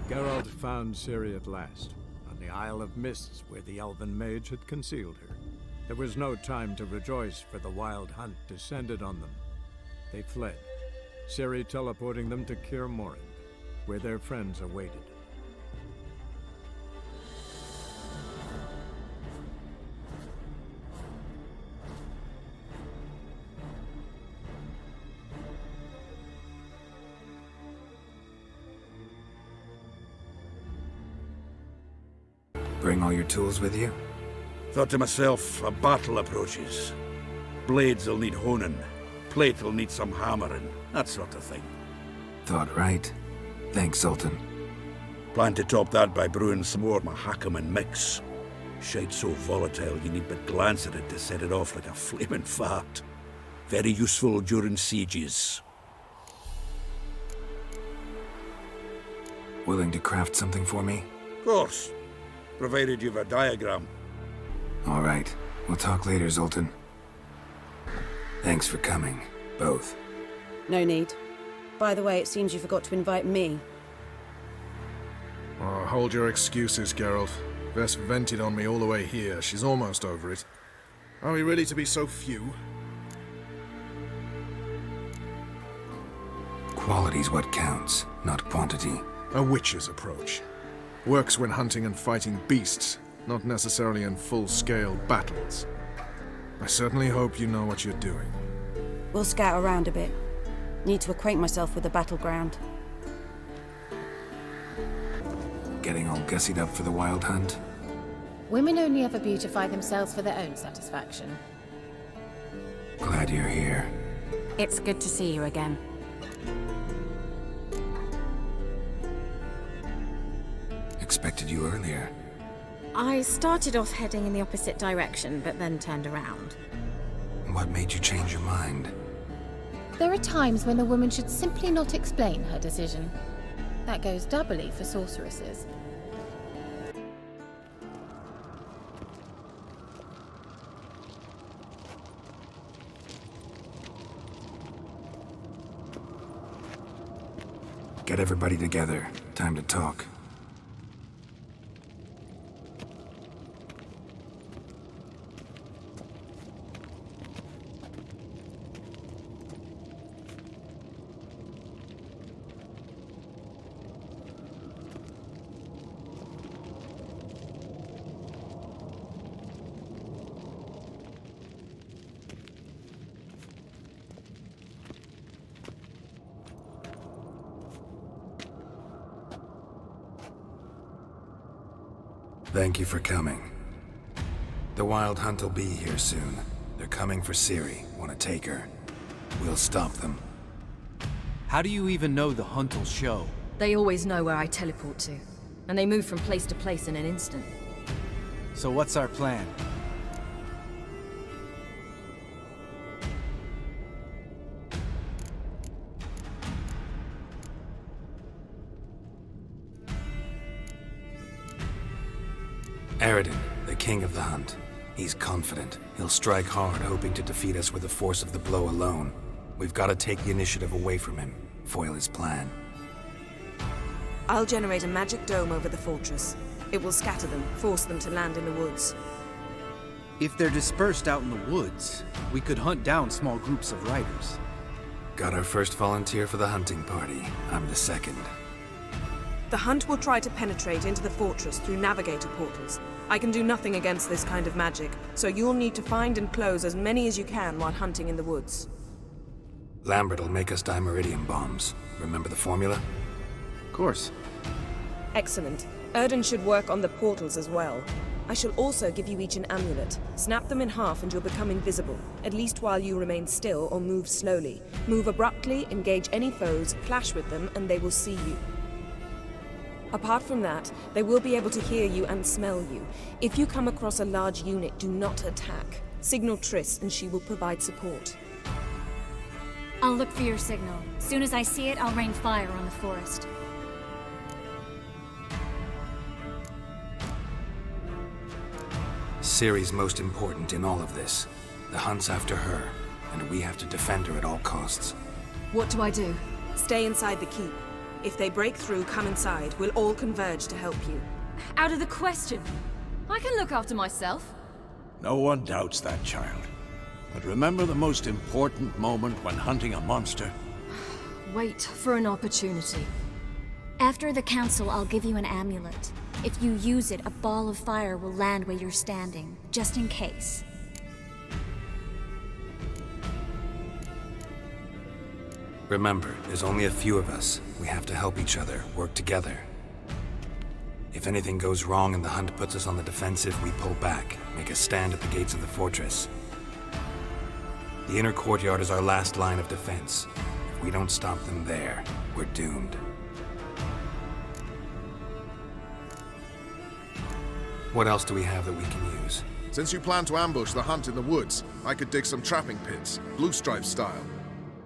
Geralt found Ciri at last, on the Isle of Mists where the Elven Mage had concealed her. There was no time to rejoice, for the Wild Hunt descended on them. They fled, Ciri teleporting them to Kaer Morhen, where their friends awaited. Bring all your tools with you? Thought to myself, a battle approaches. Blades will need honing, plate will need some hammering, that sort of thing. Thought right. Thanks, Sultan. Plan to top that by brewing some more Mahakaman mix. Shite so volatile you need but glance at it to set it off like a flaming fart. Very useful during sieges. Willing to craft something for me? Of course. Provided you've a diagram. All right. We'll talk later, Zoltan. Thanks for coming, both. No need. By the way, it seems you forgot to invite me. Oh, hold your excuses, Geralt. Vess vented on me all the way here. She's almost over it. Are we ready to be so few? Quality's what counts, not quantity. A witch's approach. Works when hunting and fighting beasts, not necessarily in full-scale battles. I certainly hope you know what you're doing. We'll scout around a bit. Need to acquaint myself with the battleground. Getting all gussied up for the Wild Hunt? Women only ever beautify themselves for their own satisfaction. Glad you're here. It's good to see you again. Expected you earlier. I started off heading in the opposite direction, but then turned around. What made you change your mind? There are times when a woman should simply not explain her decision. That goes doubly for sorceresses. Get everybody together. Time to talk. Thank you for coming. The Wild Hunt will be here soon. They're coming for Ciri. Want to take her? We'll stop them. How do you even know the hunt will show? They always know where I teleport to, and they move from place to place in an instant. So what's our plan? Aradin, the king of the hunt. He's confident. He'll strike hard, hoping to defeat us with the force of the blow alone. We've got to take the initiative away from him, foil his plan. I'll generate a magic dome over the fortress. It will scatter them, force them to land in the woods. If they're dispersed out in the woods, we could hunt down small groups of riders. Got our first volunteer for the hunting party. I'm the second. The hunt will try to penetrate into the fortress through navigator portals. I can do nothing against this kind of magic, so you'll need to find and close as many as you can while hunting in the woods. Lambert will make us dimeridium bombs. Remember the formula? Of course. Excellent. Erden should work on the portals as well. I shall also give you each an amulet. Snap them in half and you'll become invisible, at least while you remain still or move slowly. Move abruptly, engage any foes, clash with them, and they will see you. Apart from that, they will be able to hear you and smell you. If you come across a large unit, do not attack. Signal Triss and she will provide support. I'll look for your signal. Soon as I see it, I'll rain fire on the forest. Ciri's most important in all of this. The hunt's after her, and we have to defend her at all costs. What do I do? Stay inside the keep. If they break through, come inside. We'll all converge to help you. Out of the question. I can look after myself. No one doubts that, child. But remember the most important moment when hunting a monster? Wait for an opportunity. After the council, I'll give you an amulet. If you use it, a ball of fire will land where you're standing, just in case. Remember, there's only a few of us. We have to help each other, work together. If anything goes wrong and the hunt puts us on the defensive, we pull back, make a stand at the gates of the fortress. The inner courtyard is our last line of defense. If we don't stop them there, we're doomed. What else do we have that we can use? Since you plan to ambush the hunt in the woods, I could dig some trapping pits, blue stripe style.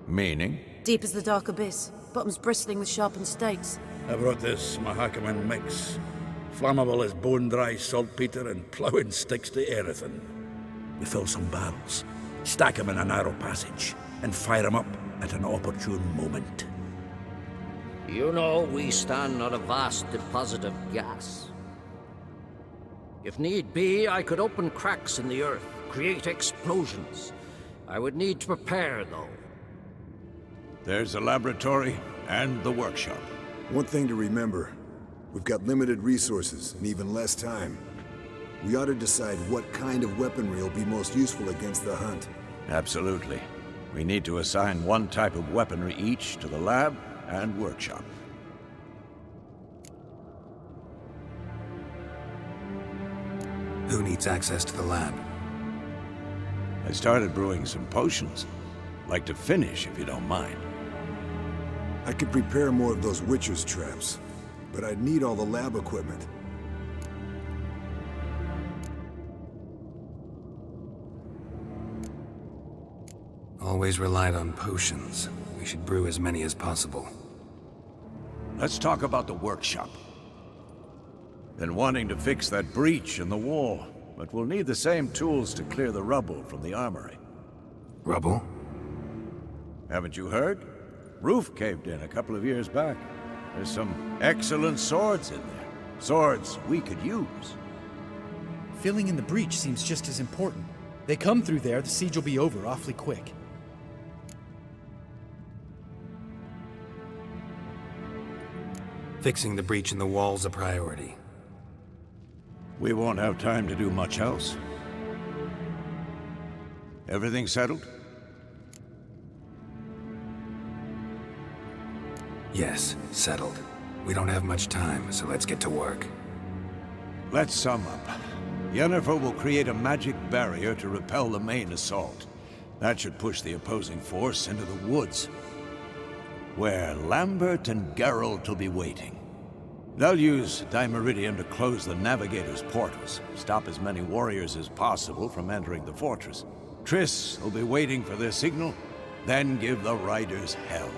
Meaning? Deep as the dark abyss, bottoms bristling with sharpened stakes. I brought this Mahakaman mix. Flammable as bone-dry saltpeter and ploughing sticks to anything. We fill some barrels, stack them in a narrow passage, and fire them up at an opportune moment. You know, we stand on a vast deposit of gas. If need be, I could open cracks in the earth, create explosions. I would need to prepare, though. There's the laboratory and the workshop. One thing to remember, we've got limited resources and even less time. We ought to decide what kind of weaponry will be most useful against the hunt. Absolutely. We need to assign one type of weaponry each to the lab and workshop. Who needs access to the lab? I started brewing some potions. Like to finish, if you don't mind. I could prepare more of those Witcher's traps, but I'd need all the lab equipment. Always relied on potions. We should brew as many as possible. Let's talk about the workshop. Been wanting to fix that breach in the wall, but we'll need the same tools to clear the rubble from the armory. Rubble? Haven't you heard? Roof caved in a couple of years back. There's some excellent swords in there. Swords we could use. Filling in the breach seems just as important. They come through there, the siege will be over awfully quick. Fixing the breach in the wall's a priority. We won't have time to do much else. Everything settled? Yes, settled. We don't have much time, so let's get to work. Let's sum up. Yennefer will create a magic barrier to repel the main assault. That should push the opposing force into the woods, where Lambert and Geralt will be waiting. They'll use Dimeridium to close the Navigator's portals, stop as many warriors as possible from entering the fortress. Triss will be waiting for their signal, then give the riders hell.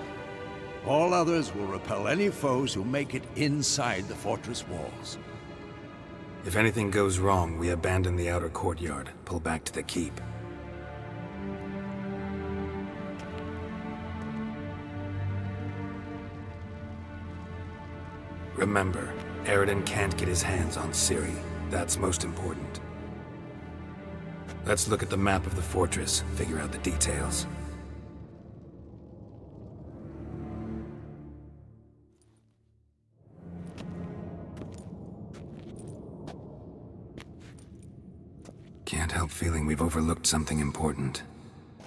All others will repel any foes who make it inside the fortress walls. If anything goes wrong, we abandon the outer courtyard, pull back to the keep. Remember, Aroden can't get his hands on Ciri. That's most important. Let's look at the map of the fortress, figure out the details. Can't help feeling we've overlooked something important.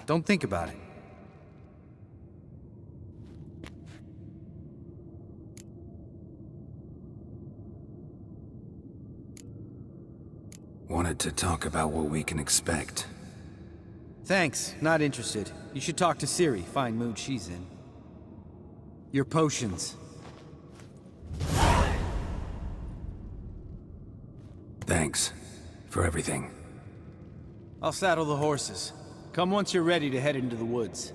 Don't think about it. Wanted to talk about what we can expect. Thanks, not interested. You should talk to Ciri, fine mood she's in. Your potions. Thanks for everything. I'll saddle the horses. Come once you're ready to head into the woods.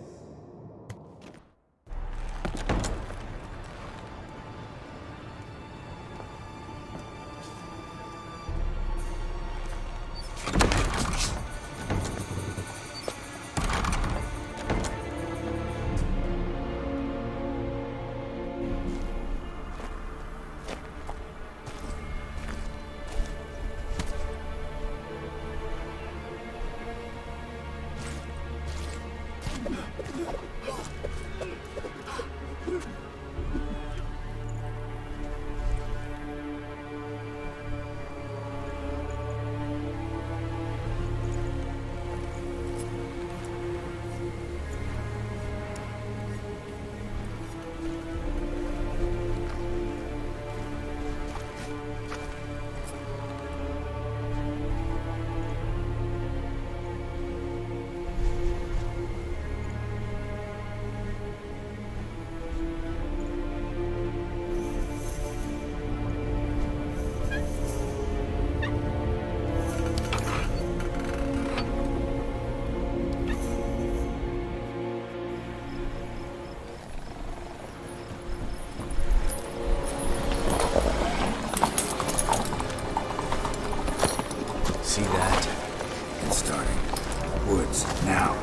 See that? It's starting. Woods, now.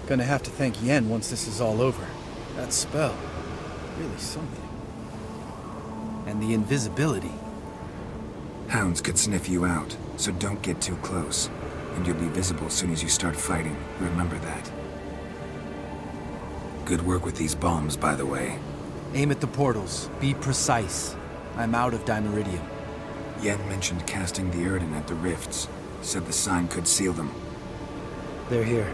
Gonna have to thank Yen once this is all over. That spell, really something. And the invisibility. Hounds could sniff you out, so don't get too close. And you'll be visible as soon as you start fighting. Remember that. Good work with these bombs, by the way. Aim at the portals. Be precise. I'm out of Dimeridium. Yen mentioned casting the Erden at the rifts. Said the sign could seal them. They're here.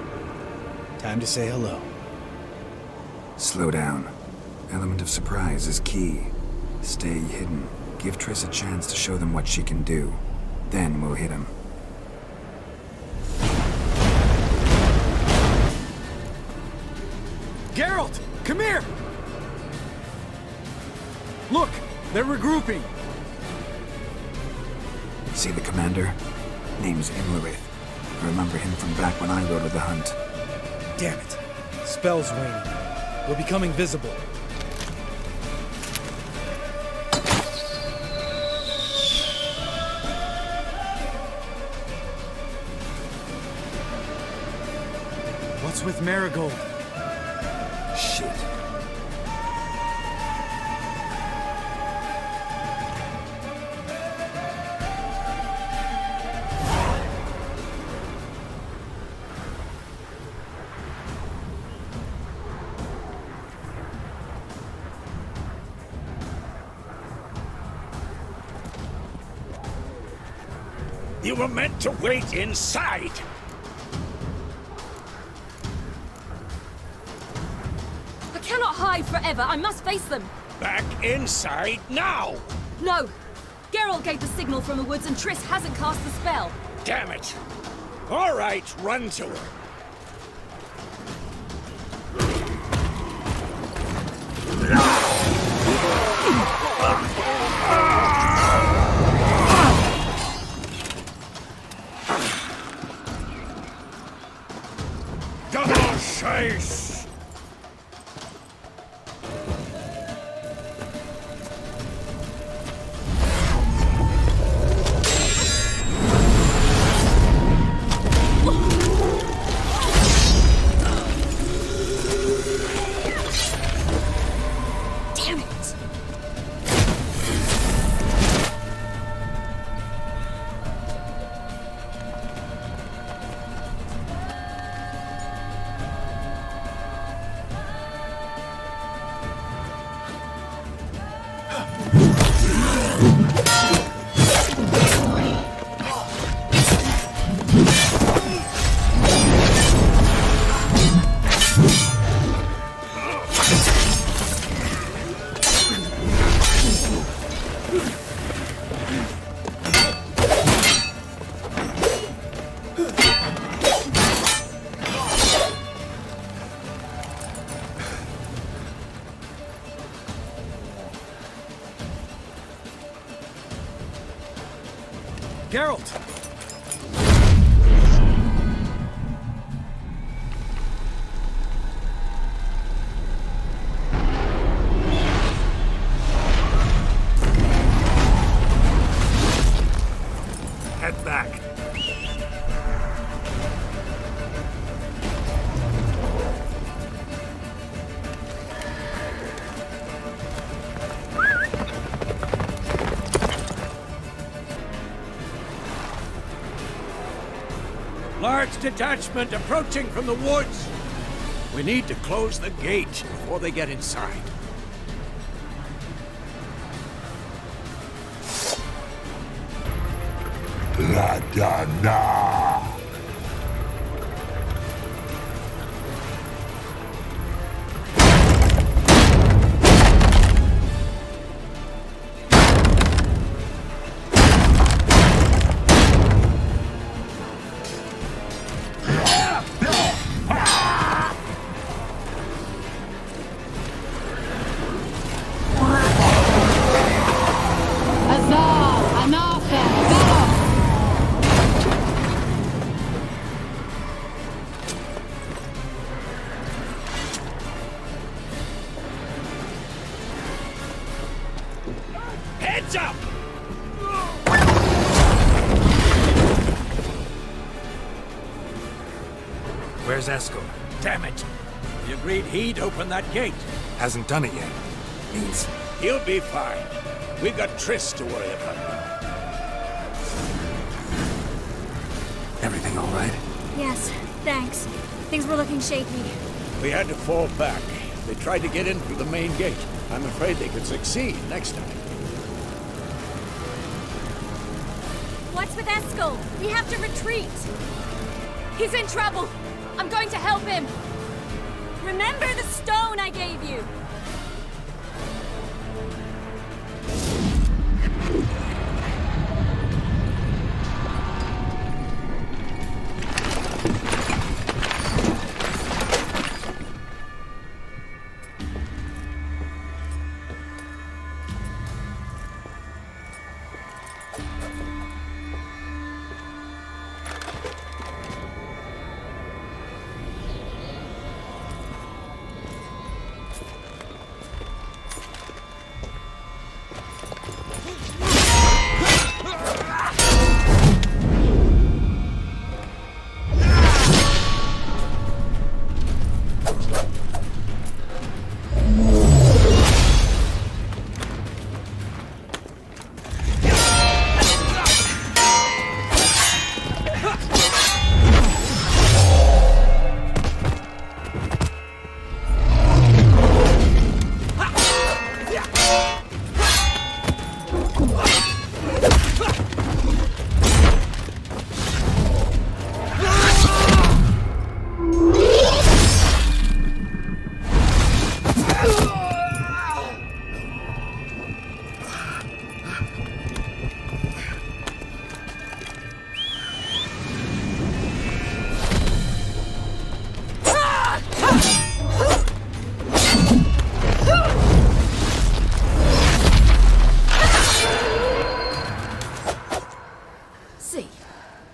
Time to say hello. Slow down. Element of surprise is key. Stay hidden. Give Triss a chance to show them what she can do. Then we'll hit him. Geralt! Come here! Look! They're regrouping! See the commander? Name's Imlerith. I remember him from back when I rode with the hunt. Damn it. Spell's waning. We're becoming visible. What's with Marigold? Shit. You were meant to wait inside! I cannot hide forever. I must face them. Back inside now! No! Geralt gave the signal from the woods and Triss hasn't cast the spell. Damn it! All right, run to her. Double chase! Damn it! Geralt! Head back. Large detachment approaching from the woods. We need to close the gate before they get inside. La Dana! Heads up! Where's Eskel? Damn it! He agreed he'd open that gate. Hasn't done it yet. Means He'll be fine. We've got Triss to worry about. everything all right? Yes, thanks. Things were looking shaky. We had to fall back. They tried to get in through the main gate. I'm afraid they could succeed next time. What's with Eskel? We have to retreat. He's in trouble. I'm going to help him. Remember the stone I gave you?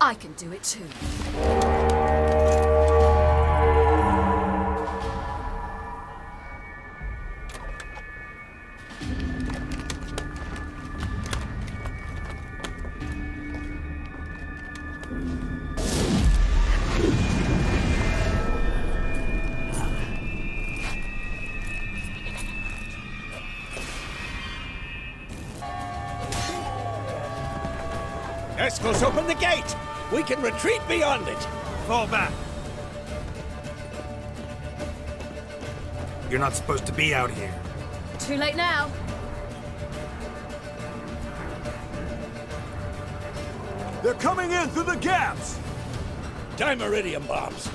I can do it too. Eskel's open the gate! We can retreat beyond it! Fall back! You're not supposed to be out here. Too late now. They're coming in through the gaps! Dimeridium bombs.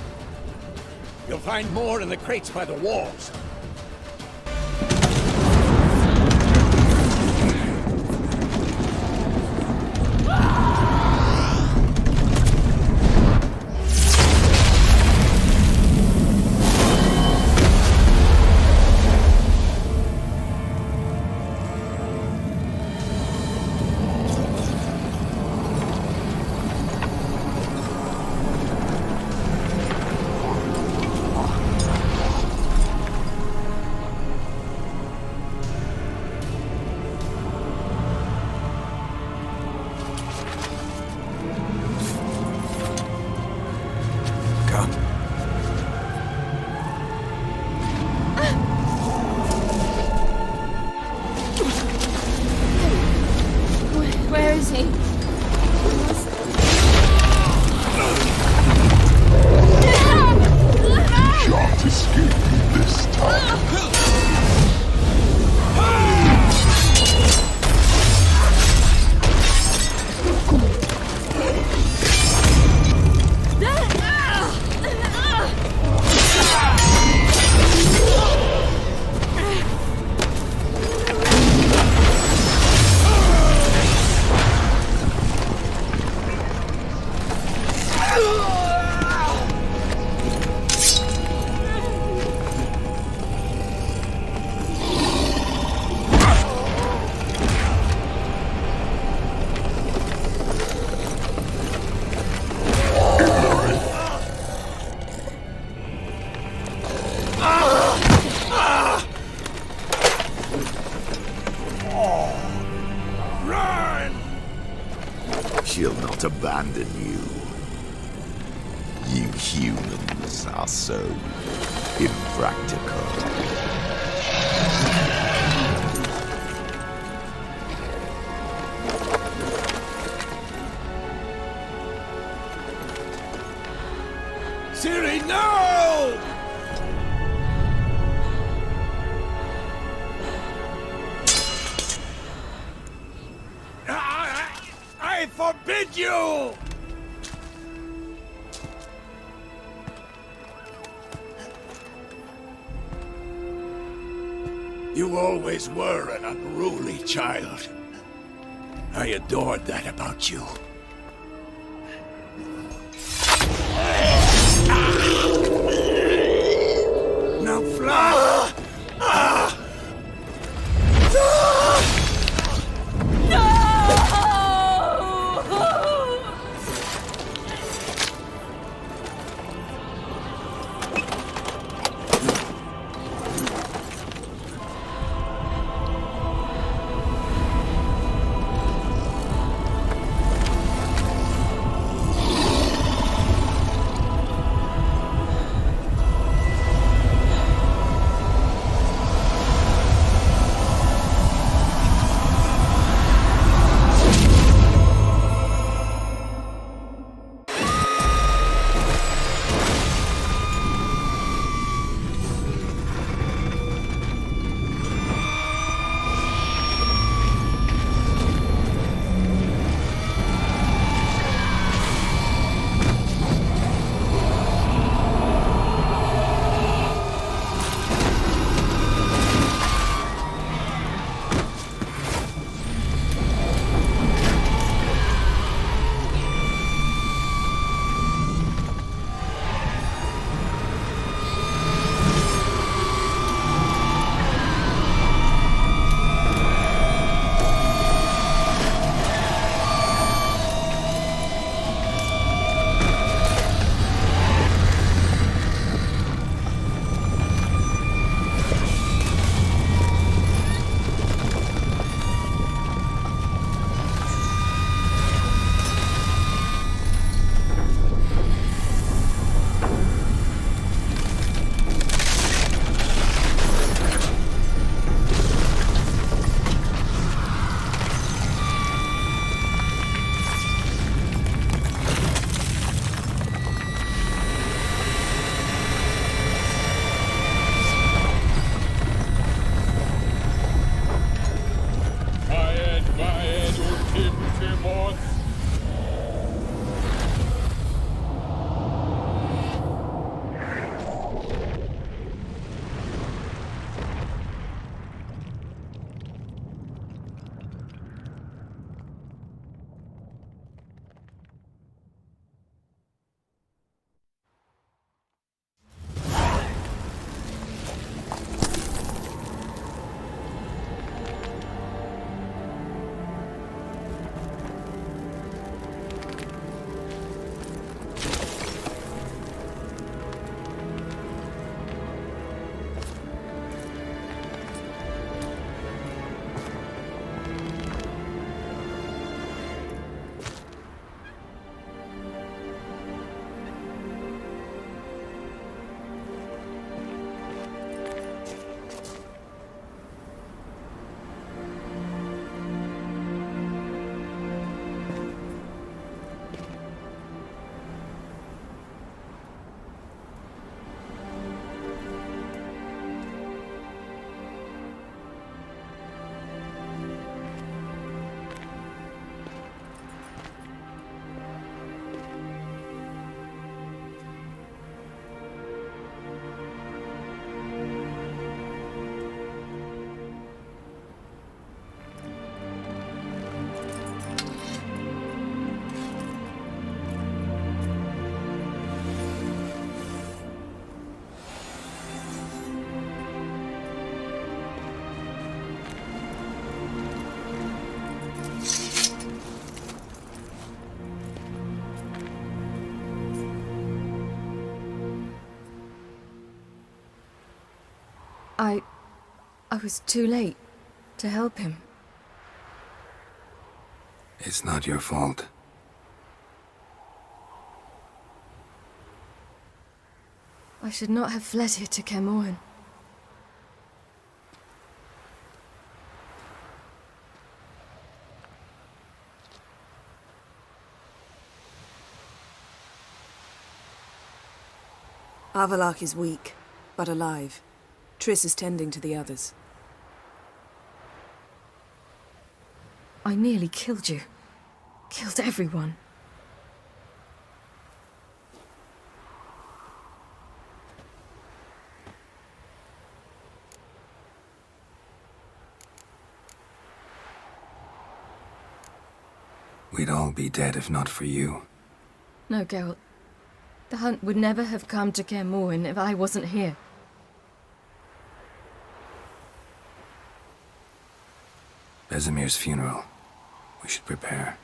You'll find more in the crates by the walls. She'll not abandon you. You humans are so impractical. Ciri, no! I forbid you! You always were an unruly child. I adored that about you. Now fly! I was too late to help him. It's not your fault. I should not have fled here to Kaer Morhen. Avalak is weak, but alive. Triss is tending to the others. I nearly killed you. Killed everyone. We'd all be dead if not for you. No, Geralt. The hunt would never have come to Kaer Morhen if I wasn't here. Vesemir's funeral. We should prepare.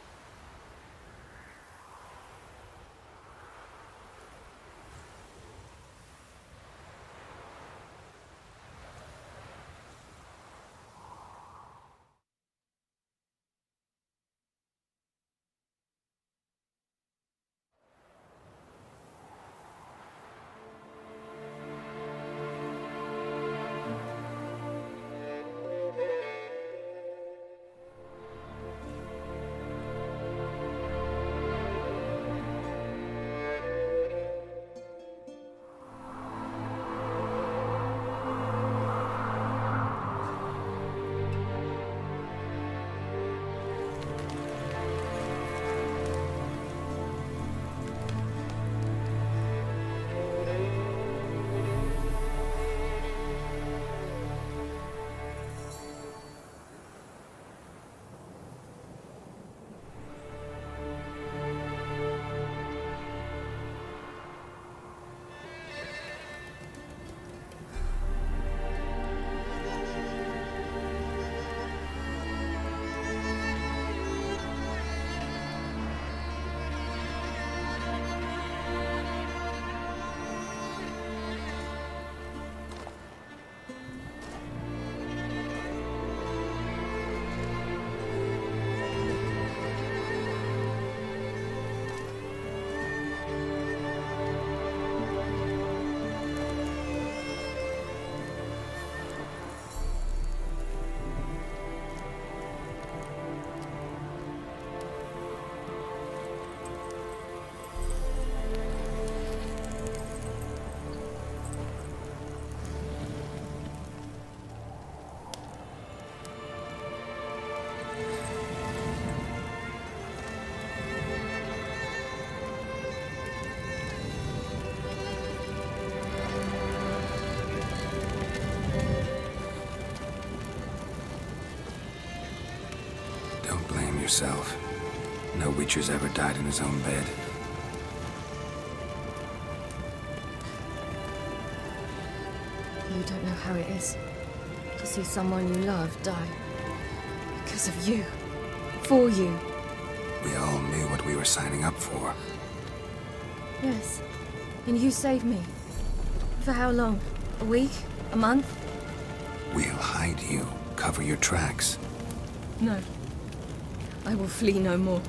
Yourself. No Witcher's ever died in his own bed. You don't know how it is to see someone you love die. Because of you. For you. We all knew what we were signing up for. Yes. And you saved me. For how long? A week? A month? We'll hide you. Cover your tracks. No. I will flee no more.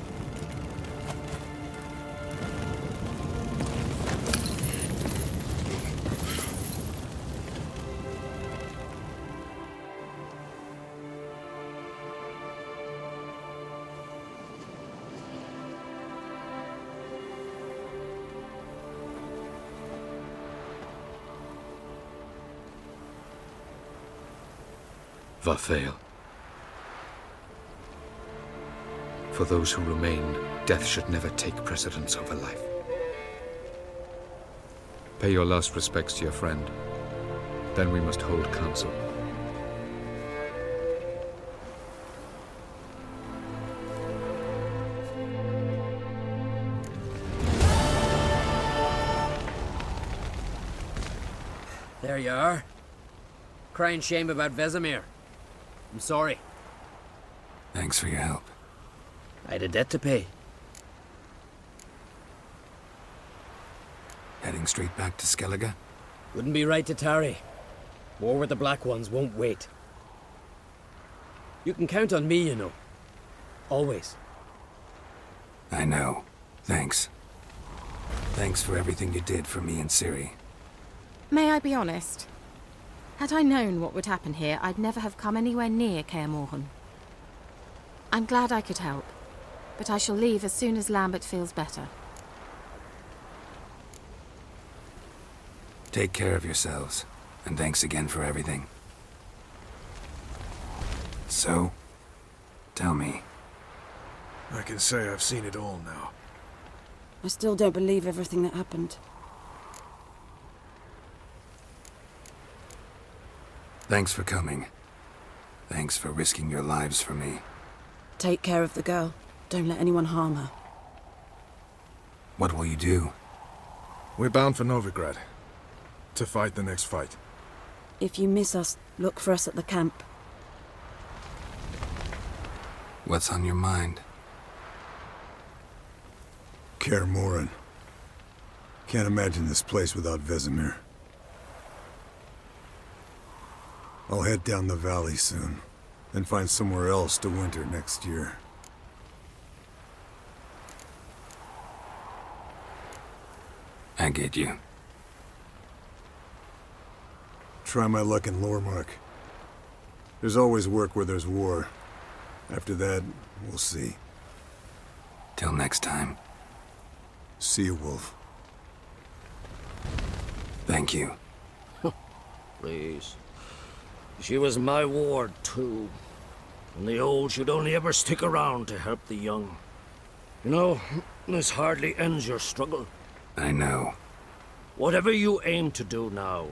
Varthael. For those who remain, death should never take precedence over life. Pay your last respects to your friend. Then we must hold council. There you are. Crying shame about Vesemir. I'm sorry. Thanks for your help. I had a debt to pay. Heading straight back to Skellige? Wouldn't be right to tarry. War with the Black Ones won't wait. You can count on me, you know. Always. I know. Thanks. Thanks for everything you did for me and Ciri. May I be honest? Had I known what would happen here, I'd never have come anywhere near凯尔莫罕. I'm glad I could help, but I shall leave as soon as Lambert feels better. Take care of yourselves, and thanks again for everything. So, tell me. I can say I've seen it all now. I still don't believe everything that happened. Thanks for coming. Thanks for risking your lives for me. Take care of the girl. Don't let anyone harm her. What will you do? We're bound for Novigrad. To fight the next fight. If you miss us, look for us at the camp. What's on your mind? Kaer Morhen. Can't imagine this place without Vesemir. I'll head down the valley soon, then find somewhere else to winter next year. I get you. Try my luck in Lormark. There's always work where there's war. After that, we'll see. Till next time. See you, Wolf. Thank you. Please. She was my ward, too. And the old should only ever stick around to help the young. You know, this hardly ends your struggle. I know. Whatever you aim to do now,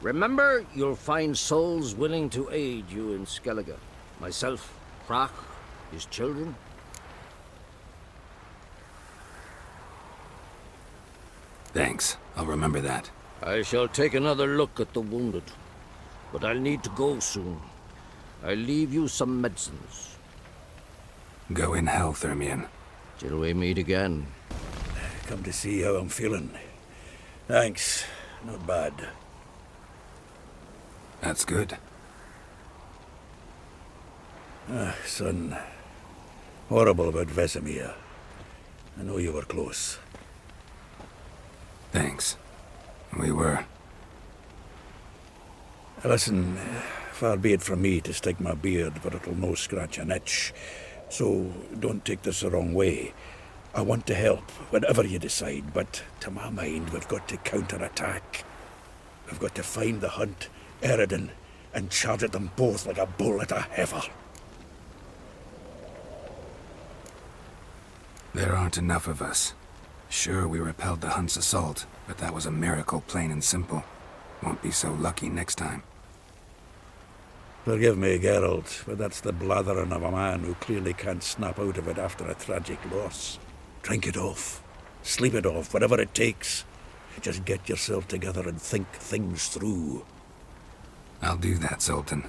remember you'll find souls willing to aid you in Skellige. Myself, Frach, his children. Thanks. I'll remember that. I shall take another look at the wounded. But I'll need to go soon. I'll leave you some medicines. Go in hell, Thermion. Till we meet again. Come to see how I'm feeling. Thanks. Not bad. That's good. Son. Horrible about Vesemir. I know you were close. Thanks. We were. Listen, far be it from me to stick my beard, but it'll no scratch an itch. So don't take this the wrong way. I want to help, whatever you decide, but to my mind, we've got to counterattack. We've got to find the Hunt, Eredin, and charge at them both like a bull at a heifer. There aren't enough of us. Sure, we repelled the Hunt's assault, but that was a miracle, plain and simple. Won't be so lucky next time. Forgive me, Geralt, but that's the blathering of a man who clearly can't snap out of it after a tragic loss. Drink it off. Sleep it off, whatever it takes. Just get yourself together and think things through. I'll do that, Sultan.